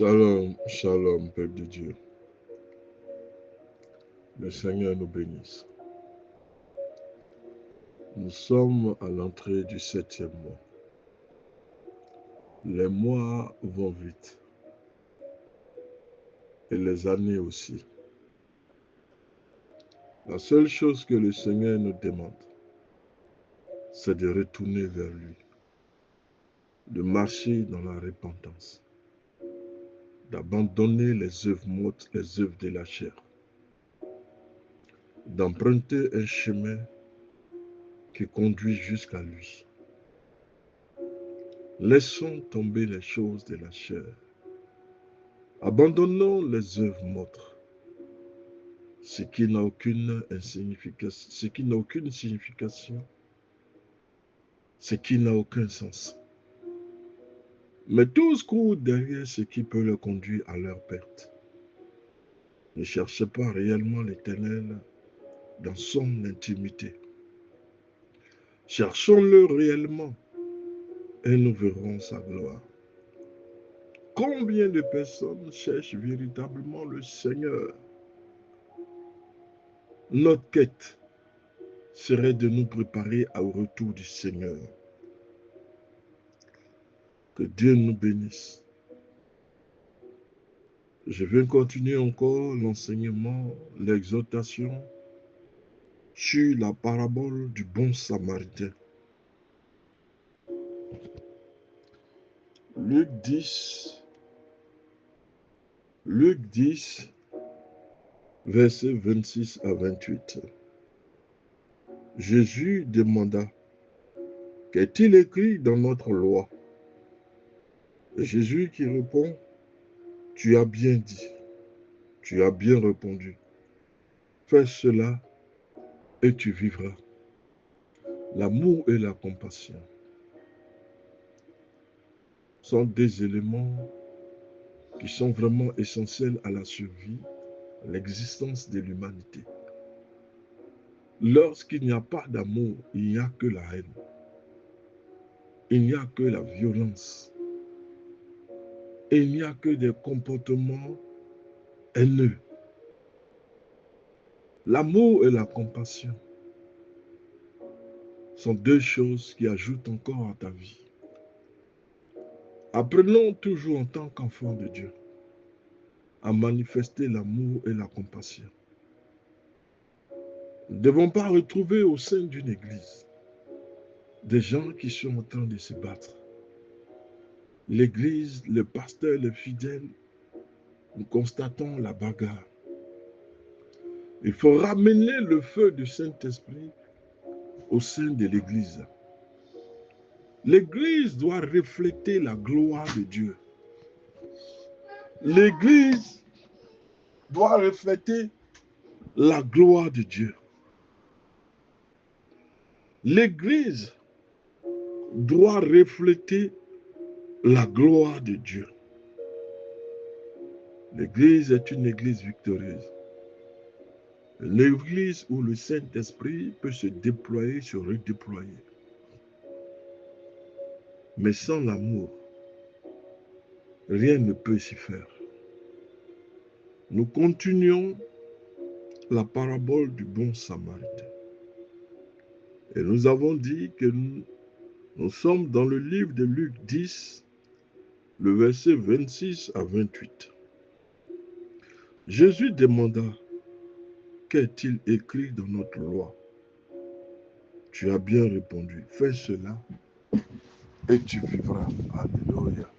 Shalom, shalom, peuple de Dieu. Le Seigneur nous bénisse. Nous sommes à l'entrée du 7e mois. Les mois vont vite. Et les années aussi. La seule chose que le Seigneur nous demande, c'est de retourner vers lui. De marcher dans la repentance. D'abandonner les œuvres mortes, les œuvres de la chair. D'emprunter un chemin qui conduit jusqu'à lui. Laissons tomber les choses de la chair. Abandonnons les œuvres mortes, ce qui n'a aucune signification, ce qui n'a aucun sens. Mais tous courent derrière ce qui peut leur conduire à leur perte. Ne cherchez pas réellement l'Éternel dans son intimité. Cherchons-le réellement et nous verrons sa gloire. Combien de personnes cherchent véritablement le Seigneur? Notre quête serait de nous préparer au retour du Seigneur. Que Dieu nous bénisse. Je vais continuer encore l'enseignement, l'exhortation sur la parabole du bon Samaritain. Luc 10, versets 26 à 28. Jésus demanda, qu'est-il écrit dans notre loi? Et Jésus qui répond, tu as bien dit, tu as bien répondu. Fais cela et tu vivras. L'amour et la compassion sont des éléments qui sont vraiment essentiels à la survie, à l'existence de l'humanité. Lorsqu'il n'y a pas d'amour, il n'y a que la haine. Il n'y a que la violence. Et il n'y a que des comportements haineux. L'amour et la compassion sont deux choses qui ajoutent encore à ta vie. Apprenons toujours en tant qu'enfants de Dieu à manifester l'amour et la compassion. Nous ne devons pas retrouver au sein d'une église des gens qui sont en train de se battre. L'église, le pasteur, les fidèles, nous constatons la bagarre. Il faut ramener le feu du Saint-Esprit au sein de l'église. L'église doit refléter la gloire de Dieu. L'église doit refléter la gloire de Dieu. L'église doit refléter la gloire de Dieu. L'église est une église victorieuse. L'église où le Saint-Esprit peut se déployer, se redéployer. Mais sans l'amour, rien ne peut s'y faire. Nous continuons la parabole du bon Samaritain. Et nous avons dit que nous sommes dans le livre de Luc 10, le verset 26 à 28. Jésus demanda, qu'est-il écrit dans notre loi? Tu as bien répondu, fais cela et tu vivras. Alléluia.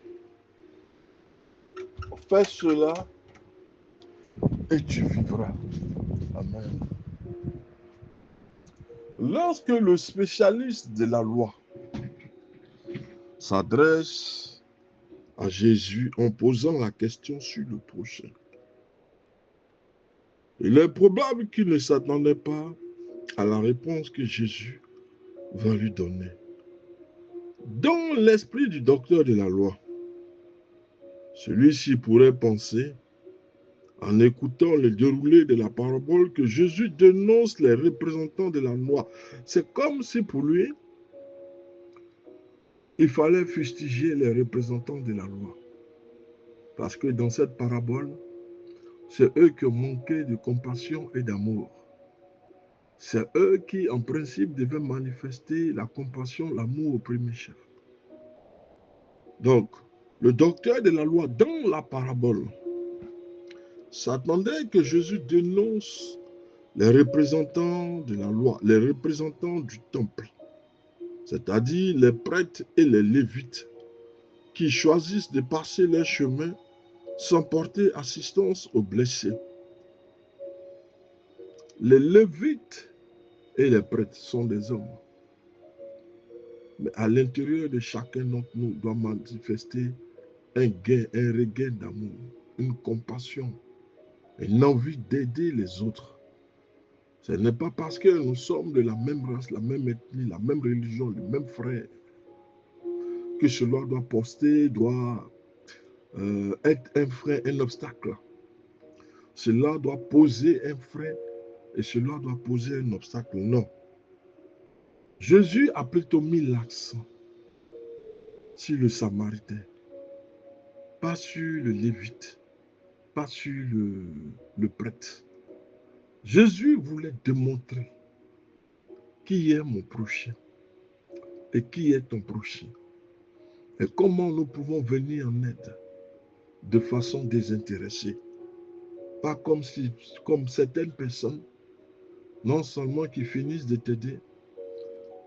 Fais cela et tu vivras. Amen. Lorsque le spécialiste de la loi s'adresse à Jésus en posant la question sur le prochain, il est probable qu'il ne s'attendait pas à la réponse que Jésus va lui donner. Dans l'esprit du docteur de la loi, celui-ci pourrait penser, en écoutant le déroulé de la parabole, que Jésus dénonce les représentants de la loi. C'est comme si pour lui, il fallait fustiger les représentants de la loi. Parce que dans cette parabole, c'est eux qui ont manqué de compassion et d'amour. C'est eux qui, en principe, devaient manifester la compassion, l'amour au premier chef. Donc, le docteur de la loi, dans la parabole, s'attendait que Jésus dénonce les représentants de la loi, les représentants du temple, c'est-à-dire les prêtres et les lévites, qui choisissent de passer leur chemin sans porter assistance aux blessés. Les lévites et les prêtres sont des hommes. Mais à l'intérieur de chacun d'entre nous doit manifester un regain d'amour, une compassion, une envie d'aider les autres. Ce n'est pas parce que nous sommes de la même race, la même ethnie, la même religion, le même frère, que cela doit être un frein, un obstacle. Cela doit poser un frein et cela doit poser un obstacle. Non. Jésus a plutôt mis l'accent sur le Samaritain, pas sur le Lévite, pas sur le prêtre. Jésus voulait démontrer qui est mon prochain et qui est ton prochain. Et comment nous pouvons venir en aide de façon désintéressée. Pas comme certaines personnes, non seulement qui finissent de t'aider,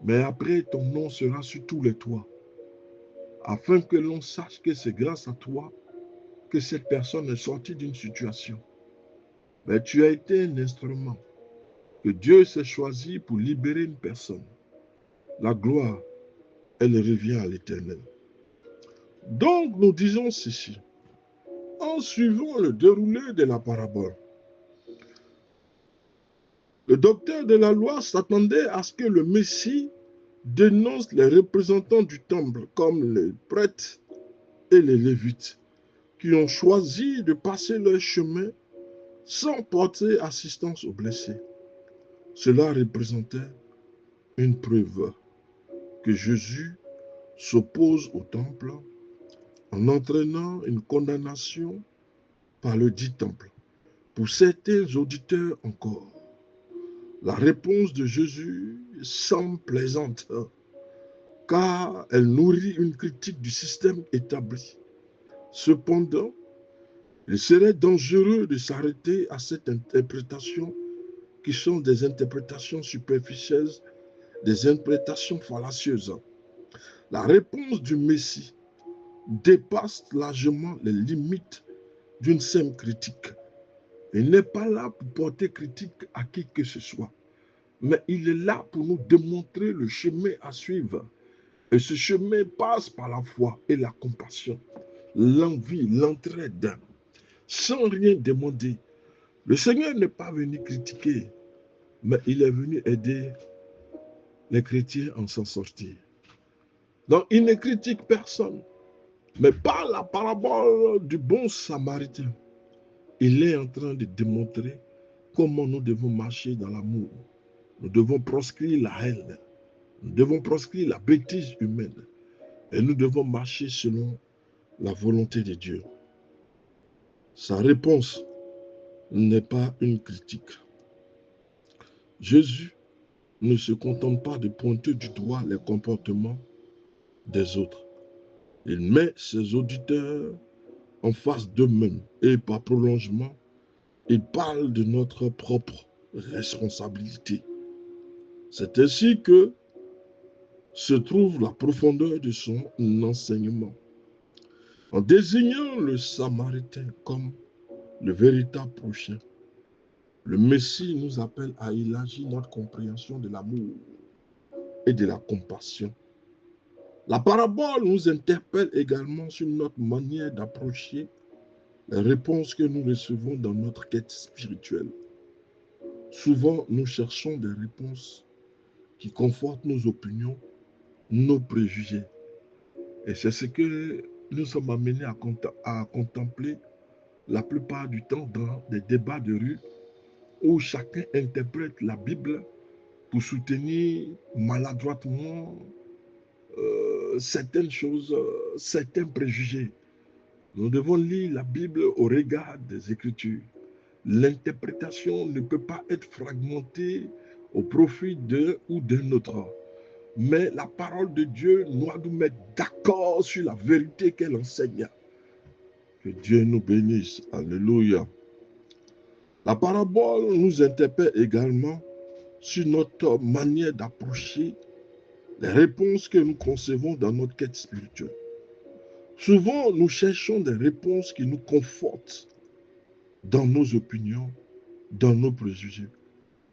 mais après ton nom sera sur tous les toits, afin que l'on sache que c'est grâce à toi que cette personne est sortie d'une situation. Mais tu as été un instrument que Dieu s'est choisi pour libérer une personne. La gloire, elle revient à l'Éternel. Donc, nous disons ceci, en suivant le déroulé de la parabole. Le docteur de la loi s'attendait à ce que le Messie dénonce les représentants du temple, comme les prêtres et les lévites, qui ont choisi de passer leur chemin sans porter assistance aux blessés. Cela représentait une preuve que Jésus s'oppose au temple en entraînant une condamnation par le dit temple. Pour certains auditeurs encore, la réponse de Jésus semble plaisante, car elle nourrit une critique du système établi. Cependant, il serait dangereux de s'arrêter à cette interprétation qui sont des interprétations superficielles, des interprétations fallacieuses. La réponse du Messie dépasse largement les limites d'une simple critique. Il n'est pas là pour porter critique à qui que ce soit, mais il est là pour nous démontrer le chemin à suivre. Et ce chemin passe par la foi et la compassion, l'envie, l'entraide, sans rien demander. Le Seigneur n'est pas venu critiquer, mais il est venu aider les chrétiens à s'en sortir. Donc, il ne critique personne, mais par la parabole du bon samaritain, il est en train de démontrer comment nous devons marcher dans l'amour. Nous devons proscrire la haine. Nous devons proscrire la bêtise humaine. Et nous devons marcher selon la volonté de Dieu. Sa réponse n'est pas une critique. Jésus ne se contente pas de pointer du doigt les comportements des autres. Il met ses auditeurs en face d'eux-mêmes et par prolongement, il parle de notre propre responsabilité. C'est ainsi que se trouve la profondeur de son enseignement. En désignant le Samaritain comme le véritable prochain, le Messie nous appelle à élargir notre compréhension de l'amour et de la compassion. La parabole nous interpelle également sur notre manière d'approcher les réponses que nous recevons dans notre quête spirituelle. Souvent, nous cherchons des réponses qui confortent nos opinions, nos préjugés. Et c'est ce que nous sommes amenés à contempler la plupart du temps dans des débats de rue où chacun interprète la Bible pour soutenir maladroitement certaines choses, certains préjugés. Nous devons lire la Bible au regard des Écritures. L'interprétation ne peut pas être fragmentée au profit d'un ou d'un autre. Mais la parole de Dieu doit nous mettre d'accord sur la vérité qu'elle enseigne. Que Dieu nous bénisse. Alléluia. La parabole nous interpelle également sur notre manière d'approcher les réponses que nous concevons dans notre quête spirituelle. Souvent, nous cherchons des réponses qui nous confortent dans nos opinions, dans nos préjugés.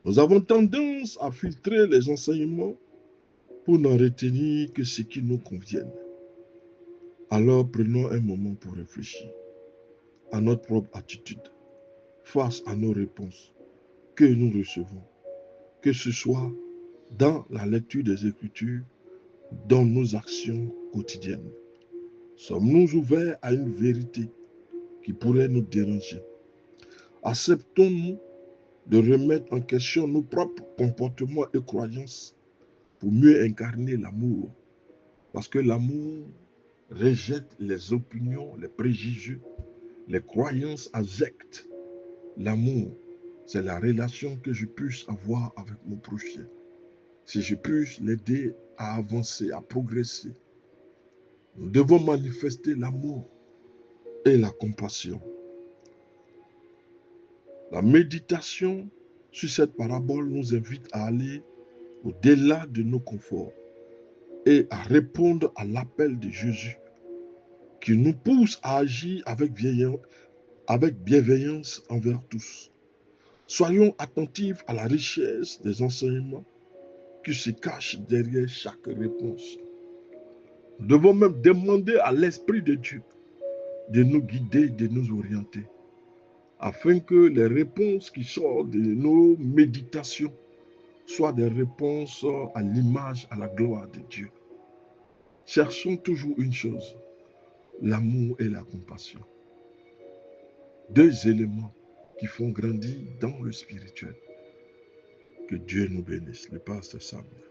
Nous avons tendance à filtrer les enseignements pour n'en retenir que ce qui nous convienne. Alors prenons un moment pour réfléchir à notre propre attitude face à nos réponses que nous recevons, que ce soit dans la lecture des Écritures, dans nos actions quotidiennes. Sommes-nous ouverts à une vérité qui pourrait nous déranger? Acceptons-nous de remettre en question nos propres comportements et croyances pour mieux incarner l'amour? Parce que l'amour rejette les opinions, les préjugés, les croyances abjectes. L'amour, c'est la relation que je puisse avoir avec mon prochain. Si je puisse l'aider à avancer, à progresser. Nous devons manifester l'amour et la compassion. La méditation sur cette parabole nous invite à aller au-delà de nos conforts et à répondre à l'appel de Jésus qui nous pousse à agir avec bienveillance envers tous. Soyons attentifs à la richesse des enseignements qui se cachent derrière chaque réponse. Nous devons même demander à l'Esprit de Dieu de nous guider, de nous orienter, afin que les réponses qui sortent de nos méditations soient des réponses à l'image, à la gloire de Dieu. Cherchons toujours une chose, l'amour et la compassion. Deux éléments qui font grandir dans le spirituel. Que Dieu nous bénisse. Le pasteur Samuel.